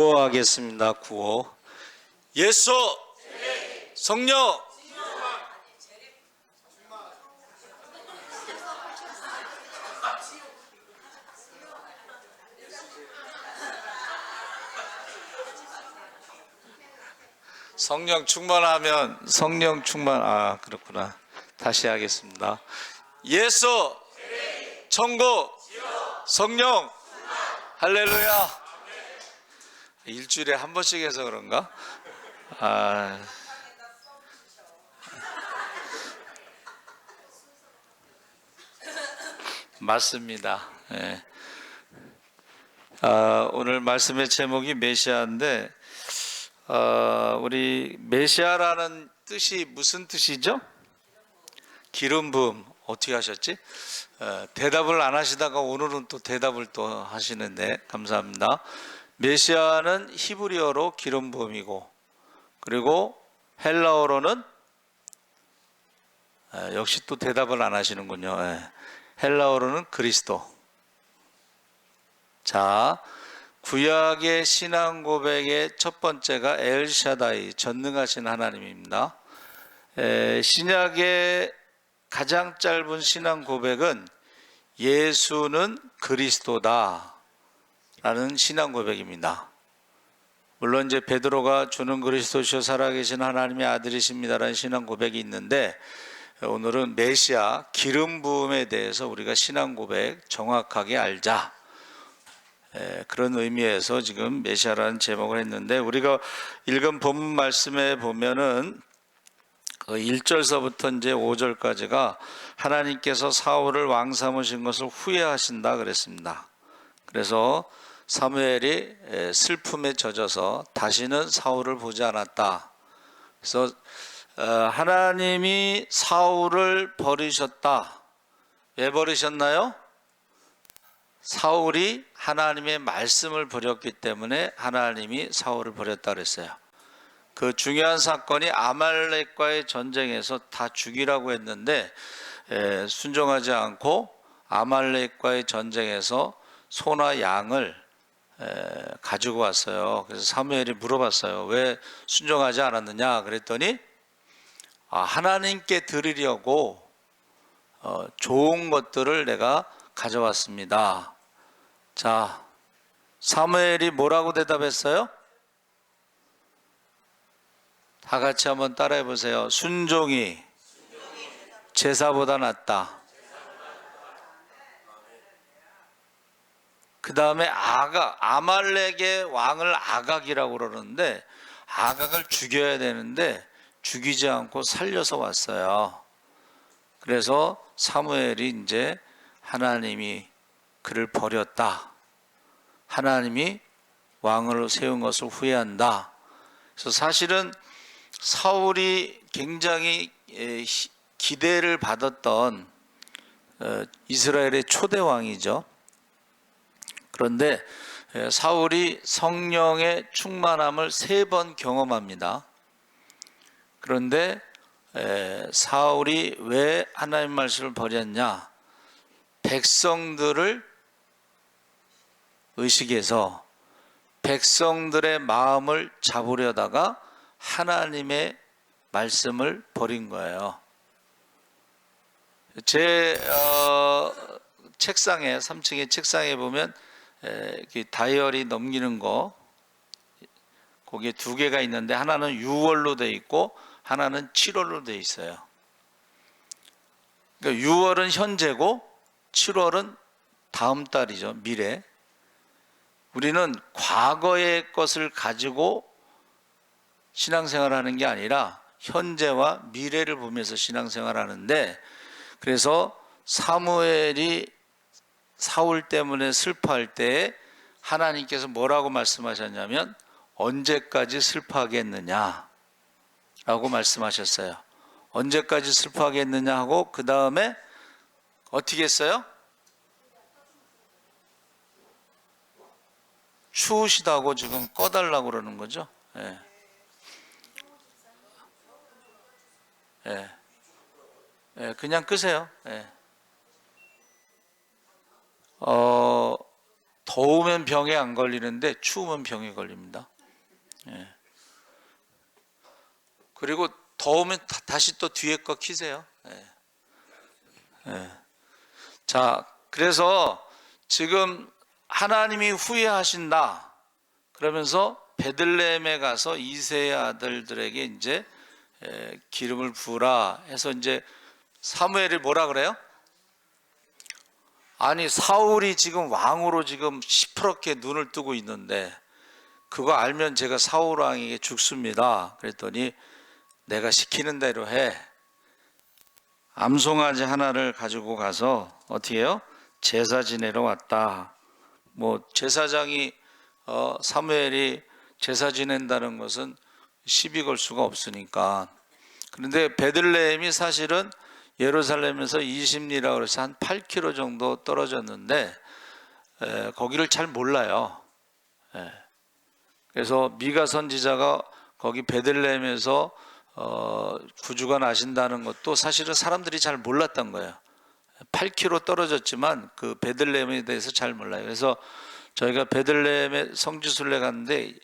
구호하겠습니다. 구호. 예수, 성령. 성령 충만. 그렇구나. 다시 하겠습니다. 예수, 천국, 성령. 할렐루야. 일주일에 한 번씩 해서 그런가? 맞습니다. 예. 오늘 말씀의 제목이 메시아인데, 우리 메시아라는 뜻이 무슨 뜻이죠? 기름 부음. 어떻게 하셨지? 대답을 안 하시다가 오늘은 또 대답을 또 하시는데 감사합니다. 메시아는 히브리어로 기름 부음이고, 그리고 헬라어로는 역시 또 대답을 안 하시는군요. 헬라어로는 그리스도. 자, 구약의 신앙 고백의 첫 번째가 엘샤다이, 전능하신 하나님입니다. 신약의 가장 짧은 신앙 고백은 예수는 그리스도다 라는 신앙 고백입니다. 물론 이제 베드로가 주는 그리스도시요 살아계신 하나님의 아들이십니다 라는 신앙 고백이 있는데, 오늘은 메시아 기름 부음에 대해서 우리가 신앙 고백 정확하게 알자, 그런 의미에서 지금 메시아라는 제목을 했는데, 우리가 읽은 본문 말씀에 보면은 1절서부터 이제 5절까지가 하나님께서 사울을 왕 삼으신 것을 후회하신다 그랬습니다. 그래서 사무엘이 슬픔에 젖어서 다시는 사울을 보지 않았다. 그래서 하나님이 사울을 버리셨다. 왜 버리셨나요? 사울이 하나님의 말씀을 버렸기 때문에 하나님이 사울을 버렸다 그랬어요. 그 중요한 사건이 아말렉과의 전쟁에서 다 죽이라고 했는데 순종하지 않고 아말렉과의 전쟁에서 소나 양을 가지고 왔어요. 그래서 사무엘이 물어봤어요. 왜 순종하지 않았느냐 그랬더니 하나님께 드리려고 좋은 것들을 내가 가져왔습니다. 자, 사무엘이 뭐라고 대답했어요? 다 같이 한번 따라해 보세요. 순종이 제사보다 낫다. 그 다음에 아말렉의 왕을 아각이라고 그러는데, 아각을 죽여야 되는데 죽이지 않고 살려서 왔어요. 그래서 사무엘이 이제 하나님이 그를 버렸다, 하나님이 왕을 세운 것을 후회한다. 그래서 사실은 사울이 굉장히 기대를 받았던 이스라엘의 초대 왕이죠. 그런데 사울이 성령의 충만함을 3번 경험합니다. 그런데 사울이 왜 하나님 말씀을 버렸냐? 백성들을 의식해서 백성들의 마음을 잡으려다가 하나님의 말씀을 버린 거예요. 제 책상에, 3층의 책상에 보면 다이어리 넘기는 거, 거기에 2개가 있는데 하나는 6월로 돼 있고 하나는 7월로 돼 있어요. 그러니까 6월은 현재고 7월은 다음 달이죠. 미래. 우리는 과거의 것을 가지고 신앙생활하는 게 아니라 현재와 미래를 보면서 신앙생활하는데, 그래서 사무엘이 사울 때문에 슬퍼할 때 하나님께서 뭐라고 말씀하셨냐면 언제까지 슬퍼하겠느냐 라고 말씀하셨어요. 언제까지 슬퍼하겠느냐 하고 그 다음에 어떻게 했어요? 추우시다고 지금 꺼달라고 그러는 거죠. 그냥 끄세요. 더우면 병에 안 걸리는데 추우면 병에 걸립니다. 예. 그리고 더우면 다시 또 뒤에 거 키세요. 예. 예. 자, 그래서 지금 하나님이 후회하신다 그러면서 베들레헴에 가서 이새의 아들들에게 이제 기름을 부으라 해서 이제 사무엘이 뭐라 그래요? 아니, 사울이 지금 왕으로 지금 시퍼렇게 눈을 뜨고 있는데 그거 알면 제가 사울 왕에게 죽습니다. 그랬더니 내가 시키는 대로 해. 암송아지 하나를 가지고 가서 어떻게 해요? 제사 지내러 왔다. 뭐 제사장이 사무엘이 제사 지낸다는 것은 시비 걸 수가 없으니까. 그런데 베들레헴이 사실은 예루살렘에서 20리라 그래서 한 8km 정도 떨어졌는데 거기를 잘 몰라요. 그래서 미가 선지자가 거기 베들레헴에서 구주가 나신다는 것도 사실은 사람들이 잘 몰랐던 거예요. 8km 떨어졌지만 그 베들레헴에 대해서 잘 몰라요. 그래서 저희가 베들레헴에 성지순례 갔는데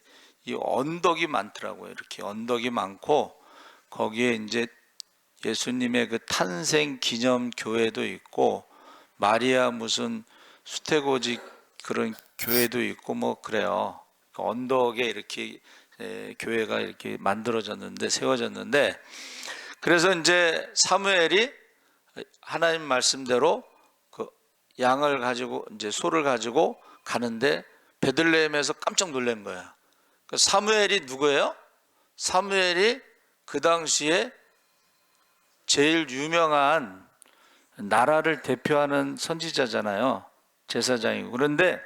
이 언덕이 많더라고요. 이렇게 언덕이 많고 거기에 이제 예수님의 그 탄생 기념 교회도 있고 마리아 무슨 수태고지 그런 교회도 있고 뭐 그래요. 그 언덕에 이렇게 교회가 이렇게 만들어졌는데 세워졌는데 그래서 이제 사무엘이 하나님 말씀대로 그 양을 가지고 이제 소를 가지고 가는데 베들레헴에서 깜짝 놀란 거야. 그 사무엘이 누구예요? 사무엘이 그 당시에 제일 유명한 나라를 대표하는 선지자잖아요. 제사장이고. 그런데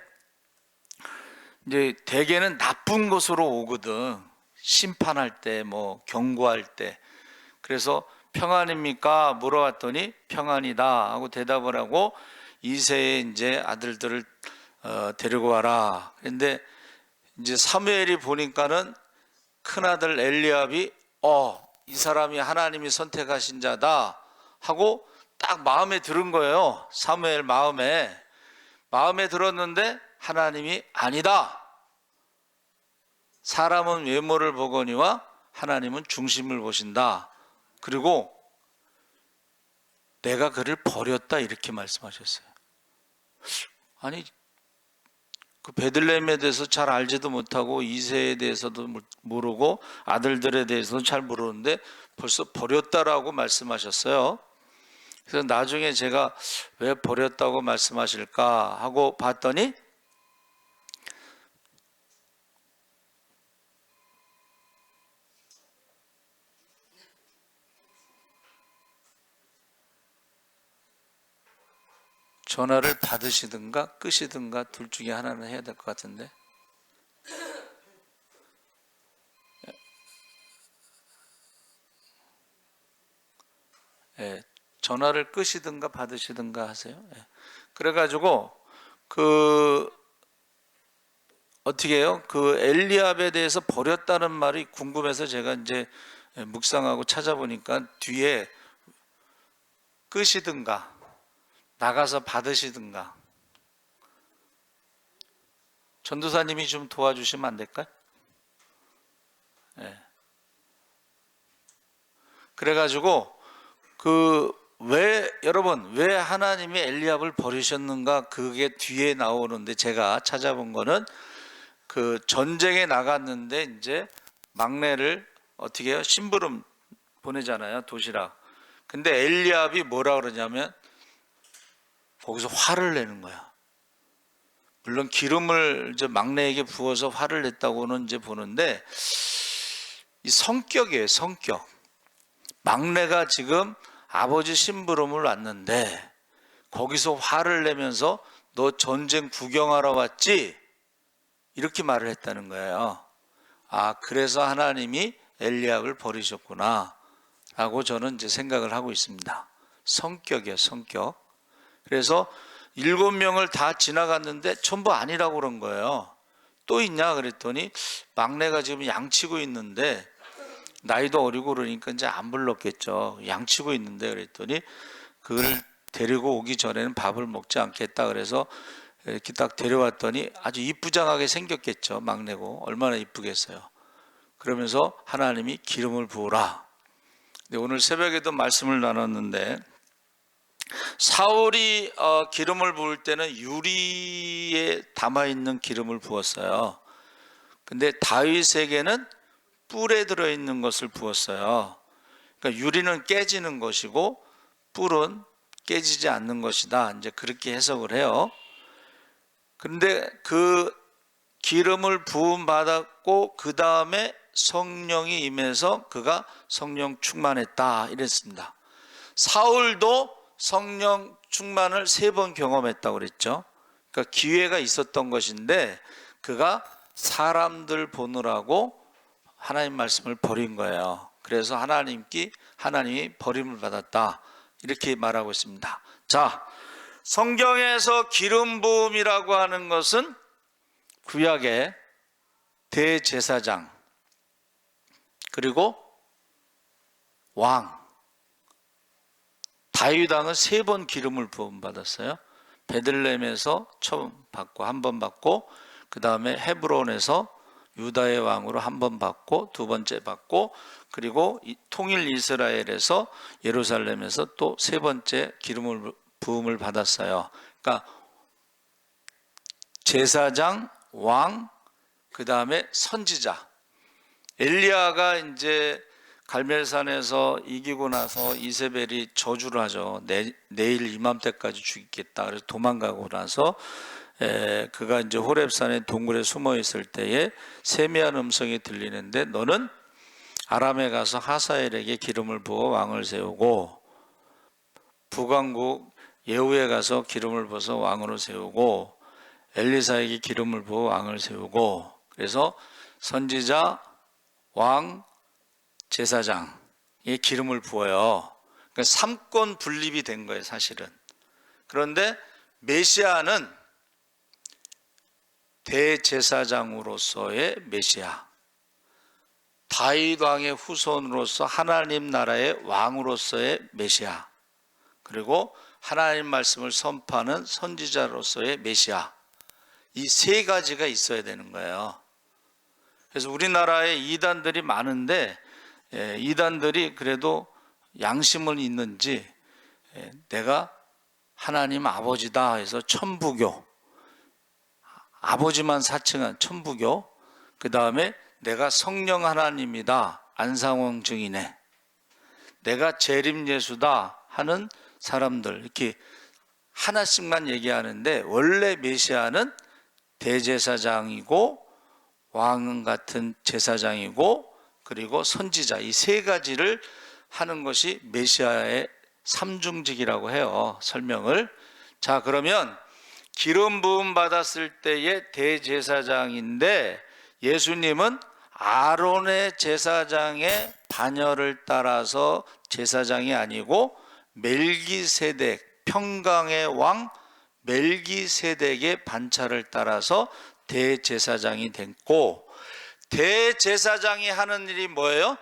이제 대개는 나쁜 곳으로 오거든. 심판할 때, 뭐 경고할 때. 그래서 평안입니까? 물어봤더니 평안이다 하고 대답을 하고 이새의 이제 아들들을 데리고 와라. 그런데 이제 사무엘이 보니까는 큰 아들 엘리압이 이 사람이 하나님이 선택하신 자다 하고 딱 마음에 들은 거예요. 사무엘 마음에 들었는데 하나님이 아니다. 사람은 외모를 보거니와 하나님은 중심을 보신다. 그리고 내가 그를 버렸다 이렇게 말씀하셨어요. 아니 그 베들레헴에 대해서 잘 알지도 못하고 이새에 대해서도 모르고 아들들에 대해서도 잘 모르는데 벌써 버렸다라고 말씀하셨어요. 그래서 나중에 제가 왜 버렸다고 말씀하실까 하고 봤더니 전화를 받으시든가 끄시든가 둘 중에 하나는 해야 될 것 같은데. 전화를 끄시든가 받으시든가 하세요. 그래가지고 어떻게 해요? 그 엘리압에 대해서 버렸다는 말이 궁금해서 제가 이제 묵상하고 찾아보니까 뒤에 끄시든가 나가서 받으시든가. 전도사님이 좀 도와주시면 안 될까요? 그래가지고 여러분 왜 하나님이 엘리압을 버리셨는가 그게 뒤에 나오는데 제가 찾아본 거는 그 전쟁에 나갔는데 이제 막내를 어떻게 해요? 심부름 보내잖아요. 도시락. 근데 엘리압이 뭐라 그러냐면 거기서 화를 내는 거야. 물론 기름을 이제 막내에게 부어서 화를 냈다고는 이제 보는데 이 성격이에요. 성격. 막내가 지금 아버지 심부름을 왔는데 거기서 화를 내면서 너 전쟁 구경하러 왔지? 이렇게 말을 했다는 거예요. 그래서 하나님이 엘리압을 버리셨구나 라고 저는 이제 생각을 하고 있습니다. 성격이에요. 성격. 그래서 7명을 다 지나갔는데 전부 아니라고 그런 거예요. 또 있냐 그랬더니 막내가 지금 양치고 있는데 나이도 어리고 그러니까 이제 안 불렀겠죠. 양치고 있는데 그랬더니 그걸 데리고 오기 전에는 밥을 먹지 않겠다 그래서 이렇게 딱 데려왔더니 아주 이쁘장하게 생겼겠죠. 막내고 얼마나 이쁘겠어요. 그러면서 하나님이 기름을 부으라. 근데 오늘 새벽에도 말씀을 나눴는데 사울이 기름을 부을 때는 유리에 담아있는 기름을 부었어요. 근데 다윗에게는 뿔에 들어있는 것을 부었어요. 그러니까 유리는 깨지는 것이고 뿔은 깨지지 않는 것이다. 이제 그렇게 해석을 해요. 그런데 그 기름을 부음 받았고 그 다음에 성령이 임해서 그가 성령 충만했다 이랬습니다. 사울도 성령 충만을 3번 경험했다고 그랬죠. 그러니까 기회가 있었던 것인데 그가 사람들 보느라고 하나님 말씀을 버린 거예요. 그래서 하나님이 버림을 받았다 이렇게 말하고 있습니다. 자, 성경에서 기름 부음이라고 하는 것은 구약의 대제사장 그리고 왕 다윗 왕은 3번 기름을 부음 받았어요. 베들레헴에서 처음 받고 1번 받고 그 다음에 헤브론에서 유다의 왕으로 1번 받고 2번째 받고 그리고 통일 이스라엘에서 예루살렘에서 또 3번째 기름을 부음을 받았어요. 그러니까 제사장, 왕, 그 다음에 선지자. 엘리야가 이제 갈멜산에서 이기고 나서 이세벨이 저주를 하죠. 내일 이맘때까지 죽이겠다. 그래서 도망가고 나서 그가 이제 호렙산의 동굴에 숨어 있을 때에 세미한 음성이 들리는데 너는 아람에 가서 하사엘에게 기름을 부어 왕을 세우고 북왕국 예후에 가서 기름을 부어서 왕으로 세우고 엘리사에게 기름을 부어 왕을 세우고 그래서 선지자, 왕, 제사장에 기름을 부어요. 그러니까 3권 분립이 된 거예요, 사실은. 그런데 메시아는 대제사장으로서의 메시아, 다윗 왕의 후손으로서 하나님 나라의 왕으로서의 메시아, 그리고 하나님 말씀을 선포하는 선지자로서의 메시아, 이 3가지가 있어야 되는 거예요. 그래서 우리나라에 이단들이 많은데 이단들이 그래도 양심은 있는지 내가 하나님 아버지다 해서 천부교, 아버지만 사칭한 천부교, 그 다음에 내가 성령 하나님이다 안상홍 증인회, 내가 재림 예수다 하는 사람들 이렇게 하나씩만 얘기하는데 원래 메시아는 대제사장이고 왕 같은 제사장이고 그리고 선지자 이 3가지를 하는 것이 메시아의 삼중직이라고 해요. 설명을. 자, 그러면 기름 부음 받았을 때의 대제사장인데 예수님은 아론의 제사장의 반열을 따라서 제사장이 아니고 멜기세덱 평강의 왕 멜기세덱의 반차를 따라서 대제사장이 됐고 대제사장이 하는 일이 뭐예요?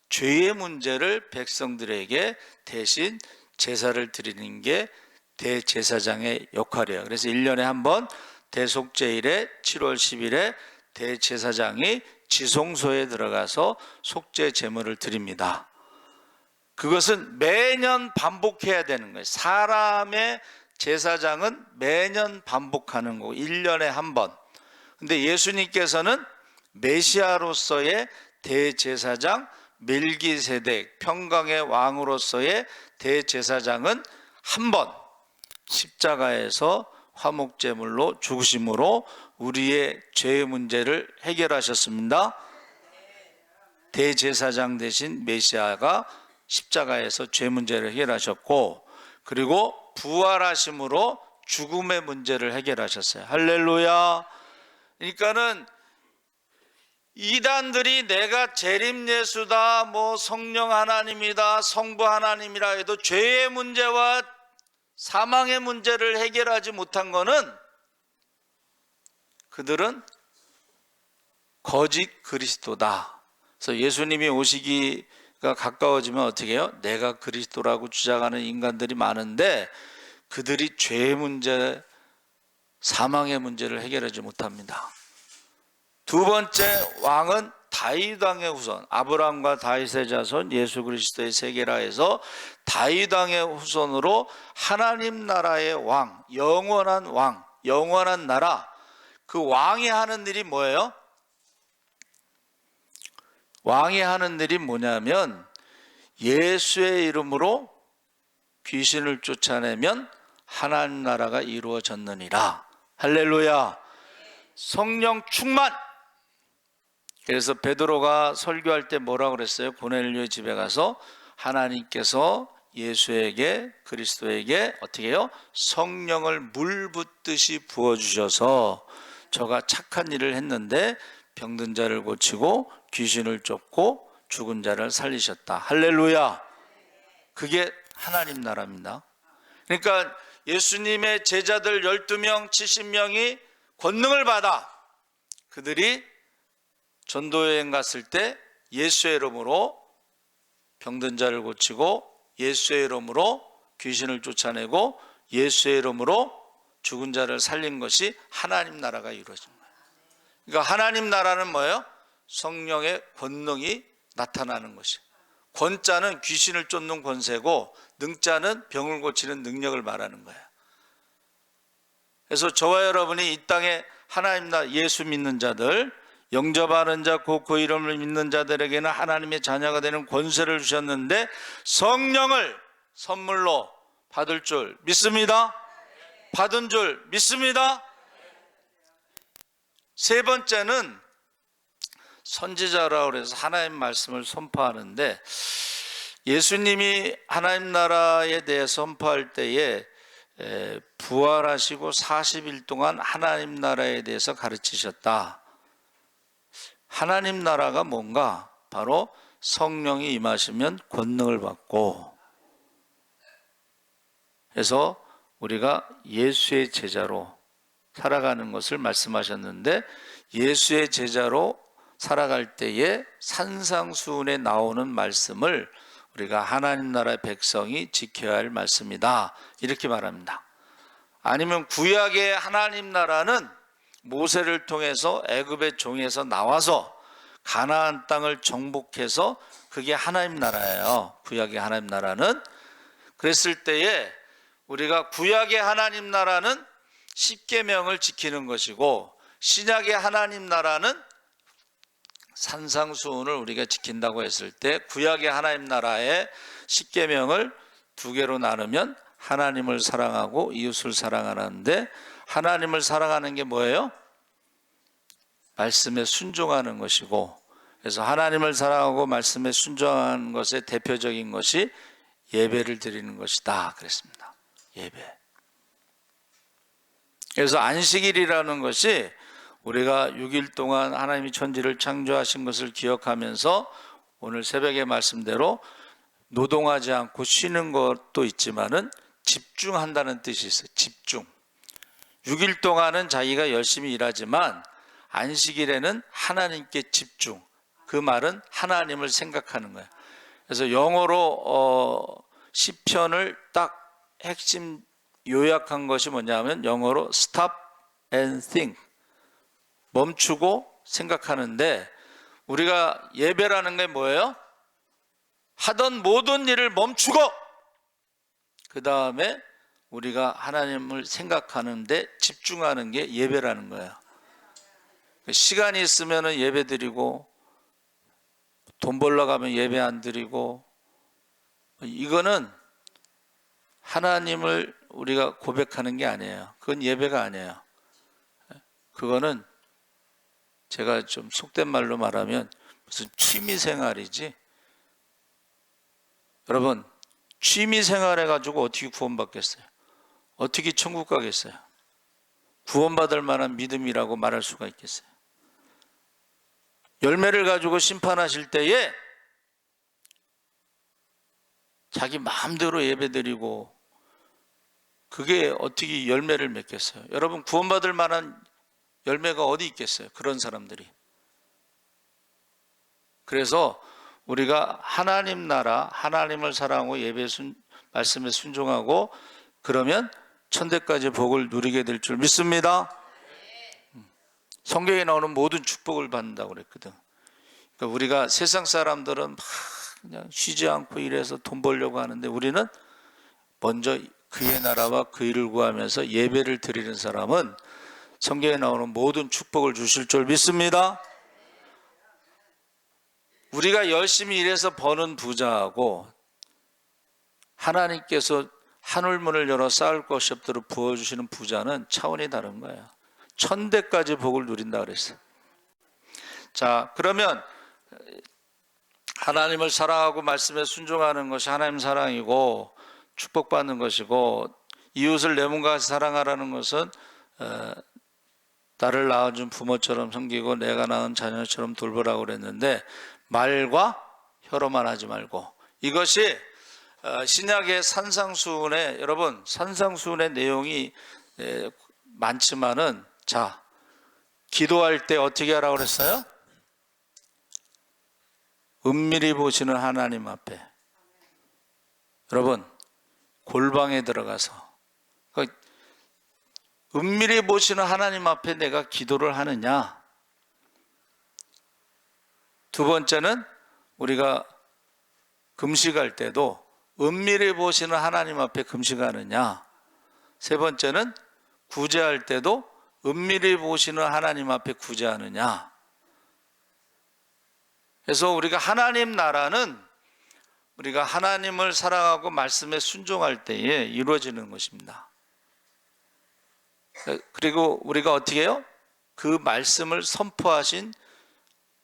죄의 문제를 백성들에게 대신 제사를 드리는 게 대제사장의 역할이에요. 그래서 1년에 한 번 대속제일에 7월 10일에 대제사장이 지성소에 들어가서 속죄 제물을 드립니다. 그것은 매년 반복해야 되는 거예요. 사람의 제사장은 매년 반복하는 거고 1년에 한 번. 근데 예수님께서는 메시아로서의 대제사장 멜기세덱 평강의 왕으로서의 대제사장은 한 번 십자가에서 화목제물로 죽으심으로 우리의 죄의 문제를 해결하셨습니다. 대제사장 대신 메시아가 십자가에서 죄 문제를 해결하셨고 그리고 부활하심으로 죽음의 문제를 해결하셨어요. 할렐루야. 그러니까는 이단들이 내가 재림 예수다, 뭐 성령 하나님이다, 성부 하나님이라 해도 죄의 문제와 사망의 문제를 해결하지 못한 것은 그들은 거짓 그리스도다. 그래서 예수님이 오시기가 가까워지면 어떻게 해요? 내가 그리스도라고 주장하는 인간들이 많은데 그들이 죄의 문제 사망의 문제를 해결하지 못합니다. 두 번째, 왕은 다윗 왕의 후손, 아브라함과 다윗의 자손 예수 그리스도의 세계라에서 다윗 왕의 후손으로 하나님 나라의 왕, 영원한 나라, 그 왕이 하는 일이 뭐예요? 왕이 하는 일이 뭐냐면 예수의 이름으로 귀신을 쫓아내면 하나님 나라가 이루어졌느니라. 할렐루야. 성령 충만. 그래서 베드로가 설교할 때 뭐라고 그랬어요? 고넬료의 집에 가서 하나님께서 예수에게, 그리스도에게 어떻게 해요? 성령을 물 붓듯이 부어주셔서 저가 착한 일을 했는데 병든 자를 고치고 귀신을 쫓고 죽은 자를 살리셨다. 할렐루야. 그게 하나님 나라입니다. 그러니까 예수님의 제자들 12명, 70명이 권능을 받아 그들이 전도여행 갔을 때 예수의 이름으로 병든 자를 고치고 예수의 이름으로 귀신을 쫓아내고 예수의 이름으로 죽은 자를 살린 것이 하나님 나라가 이루어진 거예요. 그러니까 하나님 나라는 뭐예요? 성령의 권능이 나타나는 것이에요. 권자는 귀신을 쫓는 권세고 능자는 병을 고치는 능력을 말하는 거예요. 그래서 저와 여러분이 이 땅에 하나님 나라 예수 믿는 자들, 영접하는 자, 곧 그 이름을 믿는 자들에게는 하나님의 자녀가 되는 권세를 주셨는데 성령을 선물로 받을 줄 믿습니다? 받은 줄 믿습니다? 세 번째는 선지자라고 해서 하나님 말씀을 선포하는데 예수님이 하나님 나라에 대해 선포할 때에 부활하시고 40일 동안 하나님 나라에 대해서 가르치셨다. 하나님 나라가 뭔가? 바로 성령이 임하시면 권능을 받고, 그래서 우리가 예수의 제자로 살아가는 것을 말씀하셨는데 예수의 제자로 살아갈 때에 산상수훈에 나오는 말씀을 우리가 하나님 나라의 백성이 지켜야 할 말씀이다, 이렇게 말합니다. 아니면 구약의 하나님 나라는 모세를 통해서 애굽의 종에서 나와서 가나안 땅을 정복해서 그게 하나님 나라예요. 구약의 하나님 나라는. 그랬을 때에 우리가 구약의 하나님 나라는 십계명을 지키는 것이고 신약의 하나님 나라는 산상수훈을 우리가 지킨다고 했을 때 구약의 하나님 나라의 십계명을 두 개로 나누면 하나님을 사랑하고 이웃을 사랑하는데, 하나님을 사랑하는 게 뭐예요? 말씀에 순종하는 것이고, 그래서 하나님을 사랑하고 말씀에 순종하는 것의 대표적인 것이 예배를 드리는 것이다 그랬습니다. 예배. 그래서 안식일이라는 것이 우리가 6일 동안 하나님이 천지를 창조하신 것을 기억하면서 오늘 새벽의 말씀대로 노동하지 않고 쉬는 것도 있지만은 집중한다는 뜻이 있어요. 집중. 6일 동안은 자기가 열심히 일하지만 안식일에는 하나님께 집중. 그 말은 하나님을 생각하는 거예요. 그래서 영어로 시편을 딱 핵심 요약한 것이 뭐냐면 영어로 stop and think, 멈추고 생각하는데, 우리가 예배라는 게 뭐예요? 하던 모든 일을 멈추고 그 다음에 우리가 하나님을 생각하는데 집중하는 게 예배라는 거예요. 시간이 있으면 예배 드리고 돈 벌러 가면 예배 안 드리고, 이거는 하나님을 우리가 고백하는 게 아니에요. 그건 예배가 아니에요. 그거는 제가 좀 속된 말로 말하면 무슨 취미 생활이지. 여러분, 취미 생활 해가지고 어떻게 구원받겠어요? 어떻게 천국 가겠어요? 구원받을 만한 믿음이라고 말할 수가 있겠어요? 열매를 가지고 심판하실 때에 자기 마음대로 예배드리고 그게 어떻게 열매를 맺겠어요? 여러분, 구원받을 만한 열매가 어디 있겠어요? 그런 사람들이. 그래서 우리가 하나님 나라, 하나님을 사랑하고 예배 말씀에 순종하고 그러면 천대까지 복을 누리게 될 줄 믿습니다. 성경에 나오는 모든 축복을 받는다고 그랬거든. 그러니까 우리가 세상 사람들은 막 그냥 쉬지 않고 일해서 돈 벌려고 하는데 우리는 먼저 그의 나라와 그 일을 구하면서 예배를 드리는 사람은 성경에 나오는 모든 축복을 주실 줄 믿습니다. 우리가 열심히 일해서 버는 부자하고 하나님께서 하늘문을 열어 쌓을 것이 없도록 부어주시는 부자는 차원이 다른 거예요. 천대까지 복을 누린다 그랬어요. 자, 그러면 하나님을 사랑하고 말씀에 순종하는 것이 하나님 사랑이고 축복받는 것이고, 이웃을 내 몸과 같이 사랑하라는 것은 나를 낳아준 부모처럼 섬기고 내가 낳은 자녀처럼 돌보라고 그랬는데, 말과 혀로만 하지 말고, 이것이 신약의 산상수훈에, 여러분 산상수훈의 내용이 많지만은, 자, 기도할 때 어떻게 하라고 그랬어요? 은밀히 보시는 하나님 앞에, 여러분 골방에 들어가서 은밀히 보시는 하나님 앞에 내가 기도를 하느냐. 두 번째는 우리가 금식할 때도 은밀히 보시는 하나님 앞에 금식하느냐. 세 번째는 구제할 때도 은밀히 보시는 하나님 앞에 구제하느냐. 그래서 우리가 하나님 나라는 우리가 하나님을 사랑하고 말씀에 순종할 때에 이루어지는 것입니다. 그리고 우리가 어떻게 해요? 그 말씀을 선포하신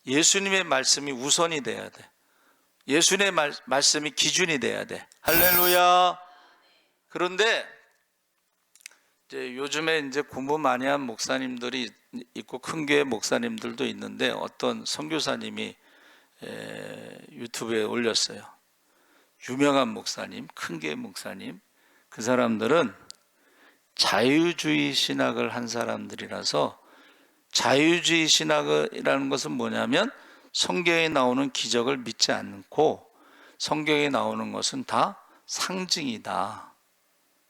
예수님의 말씀이 우선이 돼야 돼. 예수님의 말씀이 기준이 돼야 돼. 할렐루야. 그런데 이제 요즘에 이제 공부 많이 한 목사님들이 있고 큰 교회 목사님들도 있는데, 어떤 선교사님이 유튜브에 올렸어요. 유명한 목사님, 큰 교회 목사님. 그 사람들은 자유주의 신학을 한 사람들이라서, 자유주의 신학이라는 것은 뭐냐면 성경에 나오는 기적을 믿지 않고 성경에 나오는 것은 다 상징이다,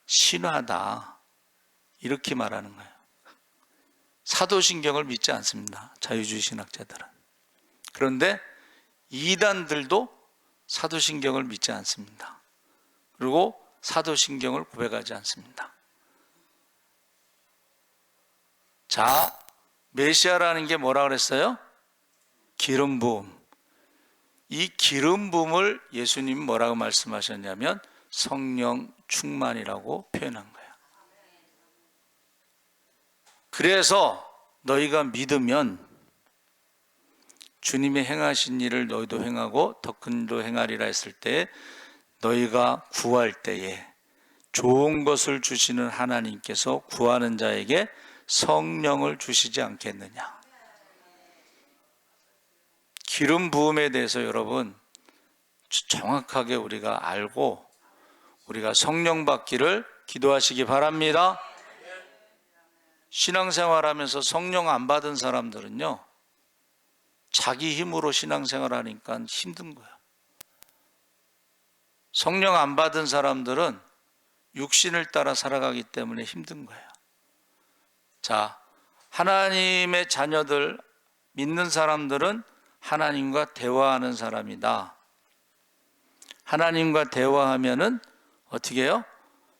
신화다, 이렇게 말하는 거예요. 사도신경을 믿지 않습니다, 자유주의 신학자들은. 그런데 이단들도 사도신경을 믿지 않습니다. 그리고 사도신경을 고백하지 않습니다. 자, 메시아라는 게 뭐라 그랬어요? 기름 부음. 이 기름 부음을 예수님이 뭐라고 말씀하셨냐면 성령 충만이라고 표현한 거예요. 그래서 너희가 믿으면 주님이 행하신 일을 너희도 행하고 더 큰 일도 행하리라 했을 때, 너희가 구할 때에 좋은 것을 주시는 하나님께서 구하는 자에게 성령을 주시지 않겠느냐. 기름 부음에 대해서 여러분 정확하게 우리가 알고 우리가 성령 받기를 기도하시기 바랍니다. 신앙생활하면서 성령 안 받은 사람들은요, 자기 힘으로 신앙생활하니까 힘든 거야. 성령 안 받은 사람들은 육신을 따라 살아가기 때문에 힘든 거예요. 자, 하나님의 자녀들, 믿는 사람들은 하나님과 대화하는 사람이다. 하나님과 대화하면은 어떻게 해요?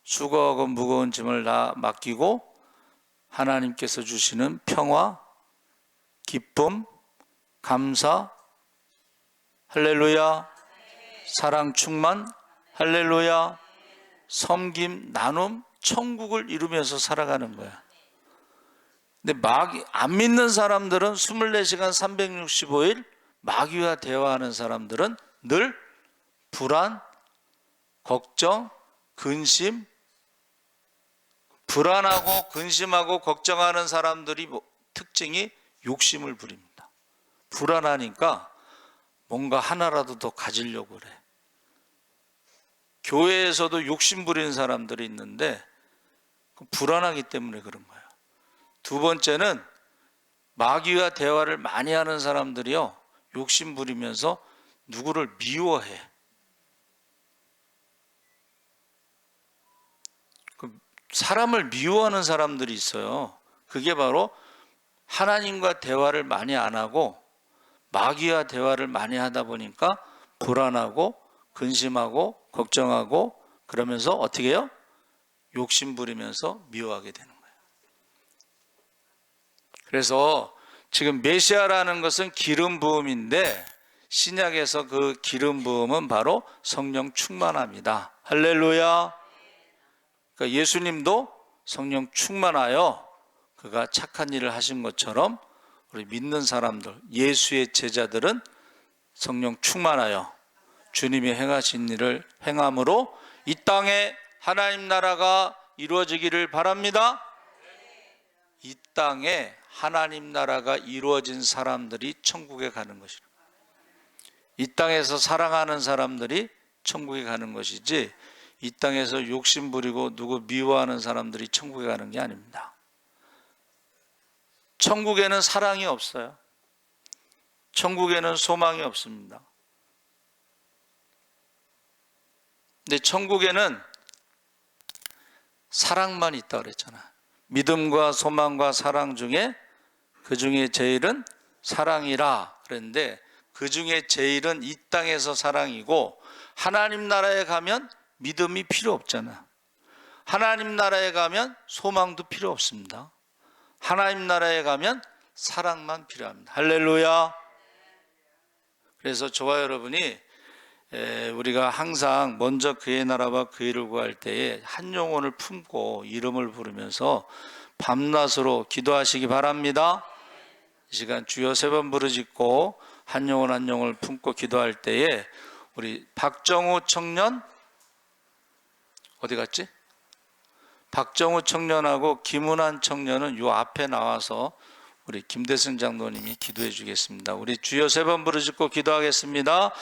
수고하고 무거운 짐을 다 맡기고 하나님께서 주시는 평화, 기쁨, 감사, 할렐루야, 사랑 충만, 할렐루야, 섬김, 나눔, 천국을 이루면서 살아가는 거야. 근데 안 믿는 사람들은 24시간 365일 마귀와 대화하는 사람들은 늘 불안, 걱정, 근심, 불안하고 근심하고 걱정하는 사람들이 특징이 욕심을 부립니다. 불안하니까 뭔가 하나라도 더 가지려고 그래. 교회에서도 욕심 부리는 사람들이 있는데 불안하기 때문에 그런 거예요. 두 번째는 마귀와 대화를 많이 하는 사람들이요, 욕심 부리면서 누구를 미워해. 사람을 미워하는 사람들이 있어요. 그게 바로 하나님과 대화를 많이 안 하고 마귀와 대화를 많이 하다 보니까 불안하고 근심하고 걱정하고 그러면서 어떻게 해요? 욕심 부리면서 미워하게 되는 거예요. 그래서 지금 메시아라는 것은 기름 부음인데 신약에서 그 기름 부음은 바로 성령 충만합니다. 할렐루야. 그러니까 예수님도 성령 충만하여 그가 착한 일을 하신 것처럼 우리 믿는 사람들, 예수의 제자들은 성령 충만하여 주님이 행하신 일을 행함으로 이 땅에 하나님 나라가 이루어지기를 바랍니다. 이 땅에 하나님 나라가 이루어진 사람들이 천국에 가는 것이라. 이 땅에서 사랑하는 사람들이 천국에 가는 것이지 이 땅에서 욕심 부리고 누구 미워하는 사람들이 천국에 가는 게 아닙니다. 천국에는 사랑이 없어요. 천국에는 소망이 없습니다. 근데 천국에는 사랑만 있다고 그랬잖아. 믿음과 소망과 사랑 중에 그 중에 제일은 사랑이라 그랬는데 그 중에 제일은 이 땅에서 사랑이고 하나님 나라에 가면 믿음이 필요 없잖아. 하나님 나라에 가면 소망도 필요 없습니다. 하나님 나라에 가면 사랑만 필요합니다. 할렐루야. 그래서 저와 여러분이 우리가 항상 먼저 그의 나라와 그의 일을 구할 때에 한 영혼을 품고 이름을 부르면서 밤낮으로 기도하시기 바랍니다. 이 시간 주여 3번 부르짖고 한 영혼 한 영혼을 품고 기도할 때에 우리 박정우 청년 어디 갔지? 박정우 청년하고 김은환 청년은 요 앞에 나와서 우리 김대승 장로님이 기도해 주겠습니다. 우리 주여 3번 부르짖고 기도하겠습니다.